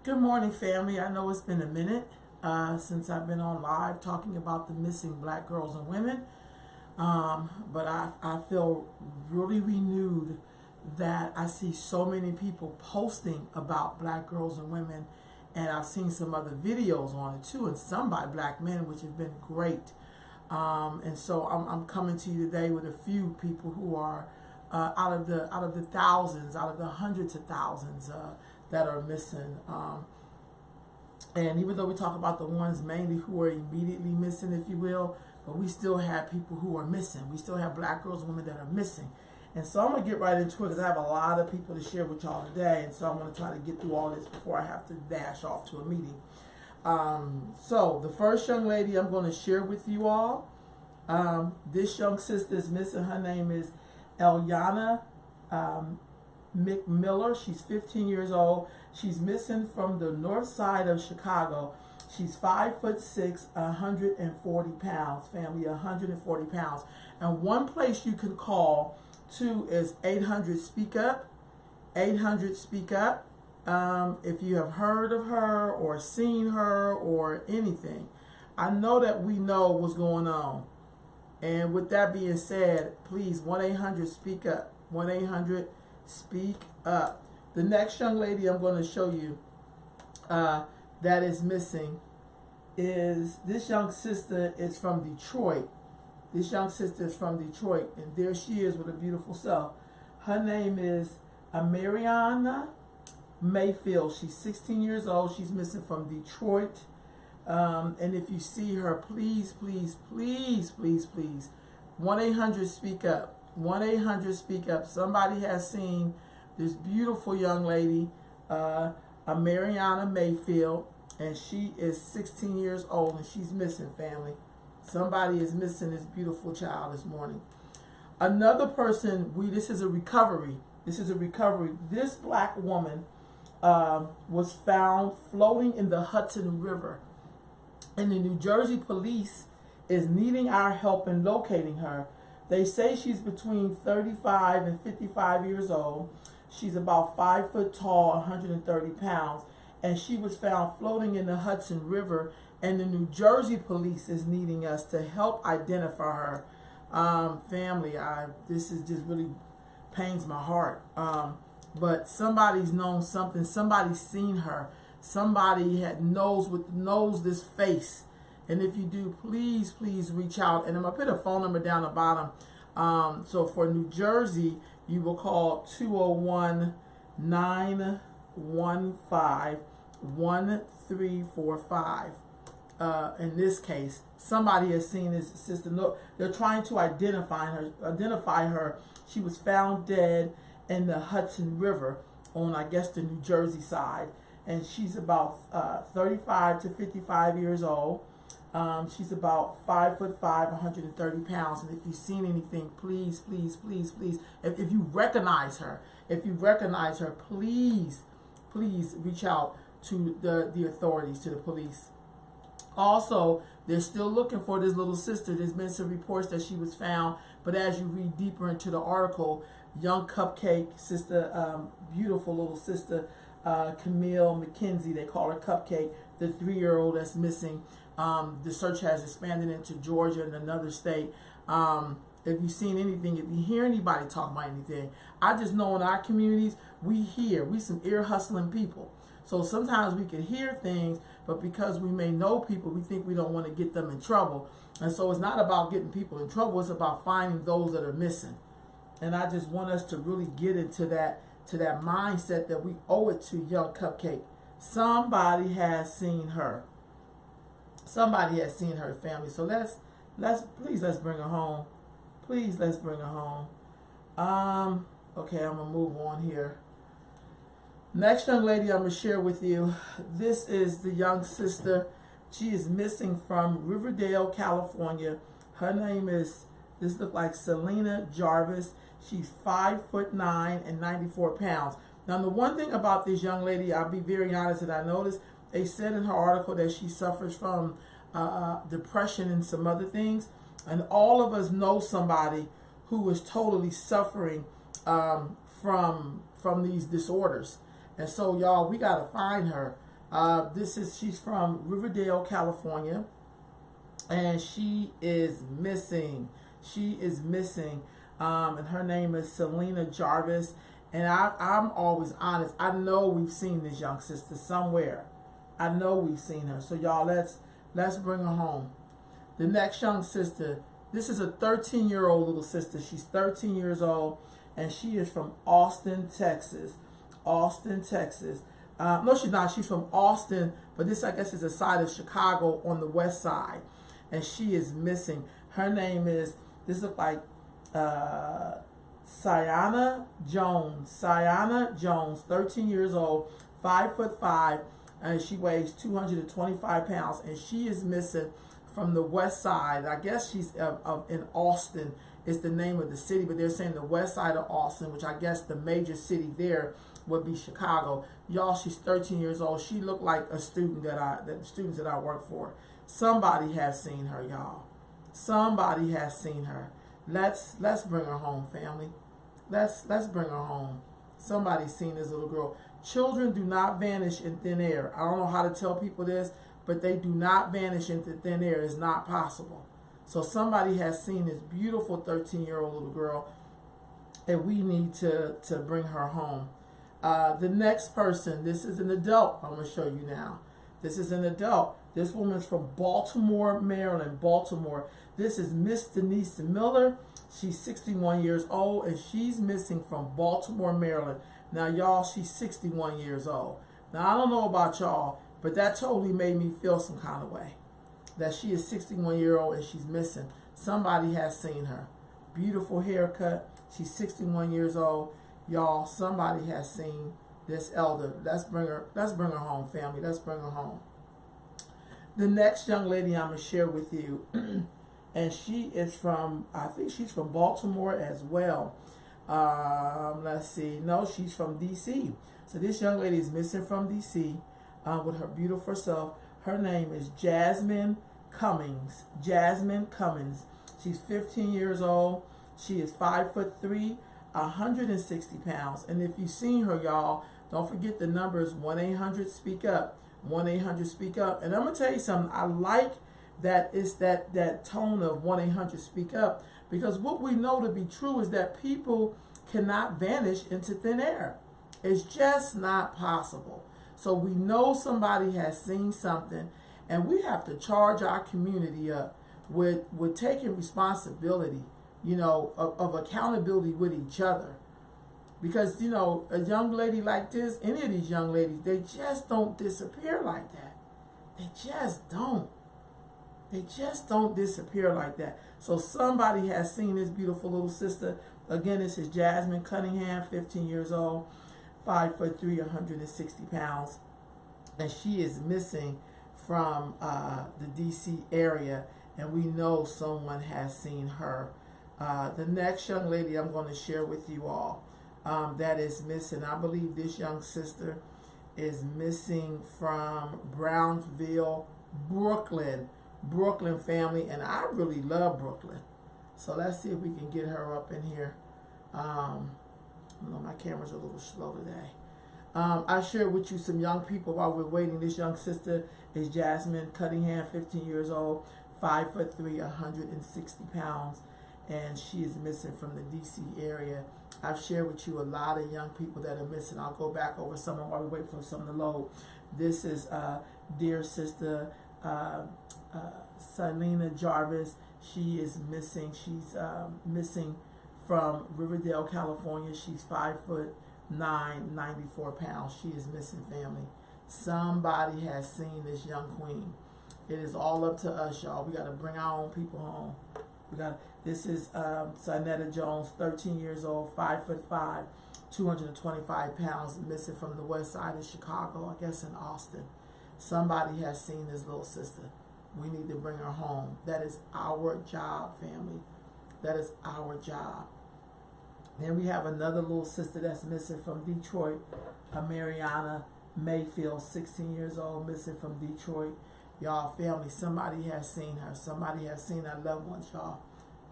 Good morning, family. I know it's been a minute since I've been on live talking about the missing black girls and women, but I feel really renewed that I see so many people posting about black girls and women, and I've seen some other videos on it too, and some by black men, which has been great. And so I'm coming to you today with a few people who are out of the thousands, out of the hundreds of thousands that are missing. And even though we talk about the ones mainly who are immediately missing, if you will, but we still have people who are missing. We still have black girls and women that are missing. And so I'm going to get right into it because I have a lot of people to share with y'all today. And so I'm going to try to get through all this before I have to dash off to a meeting. So the first young lady I'm going to share with you all, this young sister is missing. Her name is Eliana McMiller. She's 15 years old. She's missing from the north side of Chicago. She's 5'6", 140 pounds. Family, 140 pounds. And one place you can call to is 800 Speak Up. 800 Speak Up. If you have heard of her or seen her or anything, I know that we know what's going on. And with that being said, please, 1-800 Speak Up. 1-800 Speak Up. The next young lady I'm going to show you that is missing is this young sister is from Detroit. This young sister is from Detroit, and there she is with a beautiful self. Her name is Mariana Mayfield. She's 16 years old. She's missing from Detroit. And if you see her, please, please, please, please, please, 1-800 Speak Up. 1-800 Speak Up. Somebody has seen this beautiful young lady, Mariana Mayfield, and she is 16 years old, and she's missing, family. Somebody is missing this beautiful child this morning. Another person, this is a recovery. This is a recovery. This black woman was found floating in the Hudson River, and the New Jersey police is needing our help in locating her. They say she's between 35 and 55 years old. She's about 5 foot tall, 130 pounds, and she was found floating in the Hudson River, and the New Jersey police is needing us to help identify her. Family, this is just really pains my heart. But somebody's known something. Somebody's seen her. Somebody knows this face. And if you do, please, please reach out. And I'm going to put a phone number down the bottom. So for New Jersey, you will call 201-915-1345. In this case, somebody has seen this sister. No, they're trying to identify her. She was found dead in the Hudson River on, I guess, the New Jersey side. And she's about 35 to 55 years old. She's about 5'5", 130 pounds. And if you've seen anything, please, please, please, please, if you recognize her, please, please reach out to the authorities, to the police. Also, they're still looking for this little sister. There's been some reports that she was found, but as you read deeper into the article, young cupcake sister, beautiful little sister, Camille McKenzie, they call her Cupcake, the 3-year-old that's missing. The search has expanded into Georgia and another state. If you've seen anything, if you hear anybody talk about anything, I just know in our communities, we some ear hustling people. So sometimes we can hear things, but because we may know people, we think we don't want to get them in trouble. And so it's not about getting people in trouble, it's about finding those that are missing. And I just want us to really get into that mindset that we owe it to young Cupcake. Somebody has seen her. Somebody has seen her, family. So let's bring her home. Please, let's bring her home. Okay, I'm gonna move on here. Next young lady I'm gonna share with you. This is the young sister. She is missing from Riverdale, California. Her name is, this looks like Selena Jarvis. She's 5'9" and 94 pounds. Now, the one thing about this young lady, I'll be very honest, that I noticed, they said in her article that she suffers from depression and some other things. And all of us know somebody who is totally suffering from these disorders. And so, y'all, we got to find her. She's from Riverdale, California, and she is missing. She is missing. And her name is Selena Jarvis. And I'm always honest. I know we've seen this young sister somewhere. I know we've seen her. So y'all, let's bring her home. The next young sister, this is a 13-year-old little sister. She's 13 years old, and she is from Austin, Texas. Austin, Texas. No, she's not. She's from Austin, but this, I guess, is a side of Chicago on the west side. And she is missing. Her name is, this looks like Sienna Jones. Sienna Jones, 13 years old, 5'5", and she weighs 225 pounds. And she is missing from the west side. I guess she's in Austin is the name of the city, but they're saying the west side of Austin, which I guess the major city there would be Chicago. Y'all, she's 13 years old. She looked like a student the students that I work for. Somebody has seen her, y'all. Somebody has seen her. Let's bring her home, family. Let's bring her home. Somebody's seen this little girl. Children do not vanish in thin air. I don't know how to tell people this, but they do not vanish into thin air. It's not possible. So somebody has seen this beautiful 13-year-old little girl, and we need to bring her home. The next person, this is an adult I'm going to show you now. This is an adult. This woman's from Baltimore, Maryland. Baltimore. This is Miss Denise Miller. She's 61 years old, and she's missing from Baltimore, Maryland. Now, y'all, she's 61 years old. Now, I don't know about y'all, but that totally made me feel some kind of way. That she is 61 years old and she's missing. Somebody has seen her. Beautiful haircut. She's 61 years old. Y'all, somebody has seen this elder. Let's bring her home, family. Let's bring her home. The next young lady I'm going to share with you, and she is from, I think she's from Baltimore as well. Let's see. No, she's from D.C. So this young lady is missing from D.C. With her beautiful self. Her name is Jasmine Cummings. Jasmine Cummings. She's 15 years old. She is 5'3", 160 pounds. And if you've seen her, y'all, don't forget the numbers 1-800-SPEAK-UP. 1-800-SPEAK-UP. And I'm going to tell you something. I like that it's that tone of 1-800-SPEAK-UP, because what we know to be true is that people cannot vanish into thin air. It's just not possible. So we know somebody has seen something, and we have to charge our community up with taking responsibility, you know, of accountability with each other. Because, you know, a young lady like this, any of these young ladies, they just don't disappear like that. They just don't. They just don't disappear like that. So somebody has seen this beautiful little sister. Again, this is Jasmine Cunningham, 15 years old, 5'3", 160 pounds. And she is missing from the D.C. area. And we know someone has seen her. The next young lady I'm going to share with you all that is missing, I believe this young sister is missing from Brownsville, Brooklyn. Brooklyn, family. And I really love Brooklyn. So let's see if we can get her up in here. My camera's a little slow today. I shared with you some young people while we're waiting. This young sister is Jasmine Cunningham, 15 years old, 5'3", 160 pounds, and she is missing from the D.C. area. I've shared with you a lot of young people that are missing. I'll go back over some while we wait for some to load. This is dear sister Selena Jarvis. She is missing. She's missing from Riverdale, California. She's 5'9", 94 pounds. She is missing, family. Somebody has seen this young queen. It is all up to us, y'all. We got to bring our own people home. This is Sinetta Jones, 13 years old, 5'5", 225 pounds, missing from the west side of Chicago, I guess in Austin. Somebody has seen this little sister. We need to bring her home. That is our job, family. That is our job. Then we have another little sister that's missing from Detroit, Mariana Mayfield, 16 years old, missing from Detroit. Y'all, family, somebody has seen her. Somebody has seen our loved ones, y'all.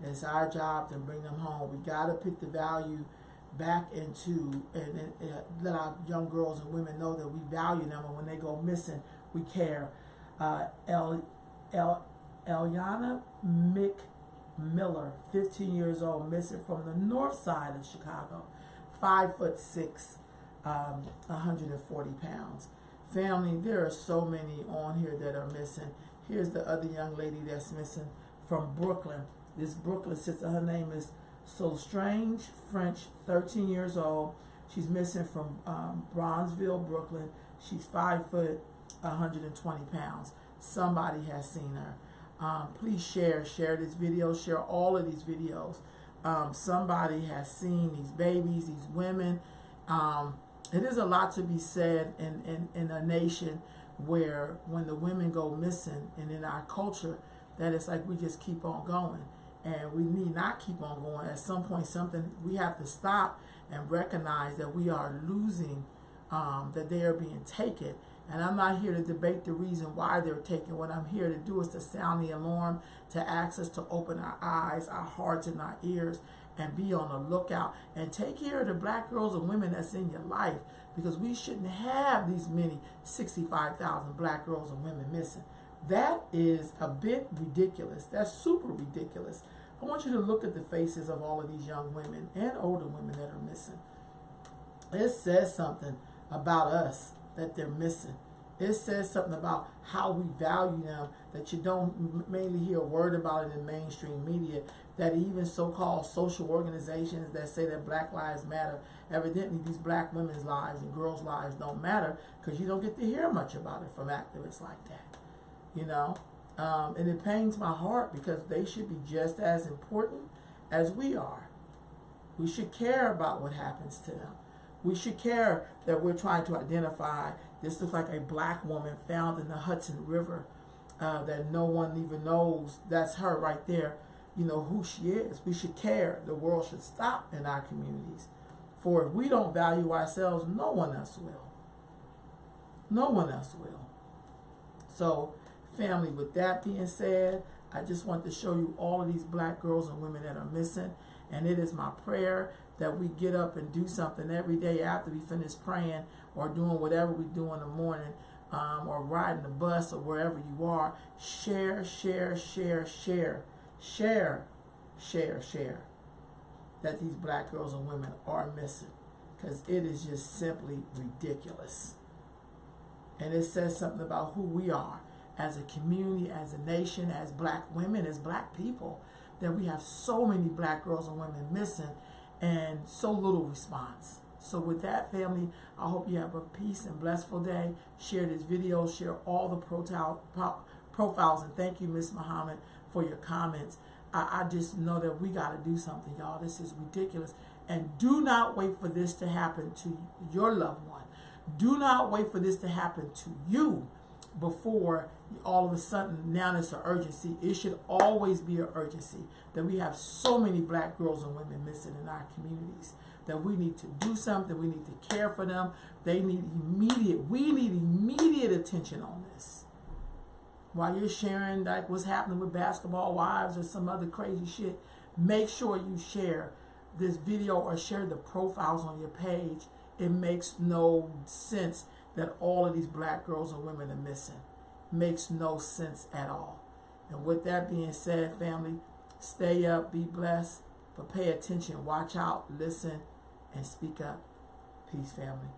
It's our job to bring them home. We got to pick the value back into and let our young girls and women know that we value them, and when they go missing, we care. El, El, Eliana McMiller, 15 years old, missing from the north side of Chicago, 5'6", 140 pounds. Family, there are so many on here that are missing. Here's the other young lady that's missing from Brooklyn. This Brooklyn sister, her name is So Strange French, 13 years old. She's missing from Bronzeville, Brooklyn. She's 5 foot, 120 pounds. Somebody has seen her. Please share this video, share all of these videos. Somebody has seen these babies, these women. It is a lot to be said in a nation where when the women go missing, and in our culture, that it's like we just keep on going. And we need not keep on going. At some point, we have to stop and recognize that we are losing, that they are being taken. And I'm not here to debate the reason why they're taken. What I'm here to do is to sound the alarm, to ask us to open our eyes, our hearts, and our ears, and be on the lookout. And take care of the black girls and women that's in your life, because we shouldn't have these many 65,000 black girls and women missing. That is a bit ridiculous. That's super ridiculous. I want you to look at the faces of all of these young women and older women that are missing. It says something about us that they're missing. It says something about how we value them that you don't mainly hear a word about it in mainstream media, that even so-called social organizations that say that Black Lives Matter, evidently these black women's lives and girls' lives don't matter, because you don't get to hear much about it from activists like that. You know, and it pains my heart, because they should be just as important as we are. We should care about what happens to them. We should care that we're trying to identify, this looks like a black woman found in the Hudson River, that no one even knows that's her right there, you know, who she is. We should care. The world should stop in our communities. For if we don't value ourselves, no one else will. No one else will. So, family, with that being said, I just want to show you all of these black girls and women that are missing. And it is my prayer that we get up and do something every day after we finish praying or doing whatever we do in the morning, or riding the bus or wherever you are. Share, share, share, share, share, share, share that these black girls and women are missing, because it is just simply ridiculous. And it says something about who we are as a community, as a nation, as black women, as black people, that we have so many black girls and women missing and so little response. So with that, family, I hope you have a peace and blissful day. Share this video, share all the profiles, and thank you, Miss Muhammad, for your comments. I just know that we got to do something, y'all. This is ridiculous. And do not wait for this to happen to your loved one. Do not wait for this to happen to you before all of a sudden now it's an urgency. It should always be an urgency that we have so many black girls and women missing in our communities, that we need to do something. We need to care for them. We need immediate attention on this. While you're sharing like what's happening with Basketball Wives or some other crazy shit, make sure you share this video or share the profiles on your page. It makes no sense that all of these black girls and women are missing. Makes no sense at all. And with that being said, family, stay up, be blessed, but pay attention, watch out, listen, and speak up. Peace, family.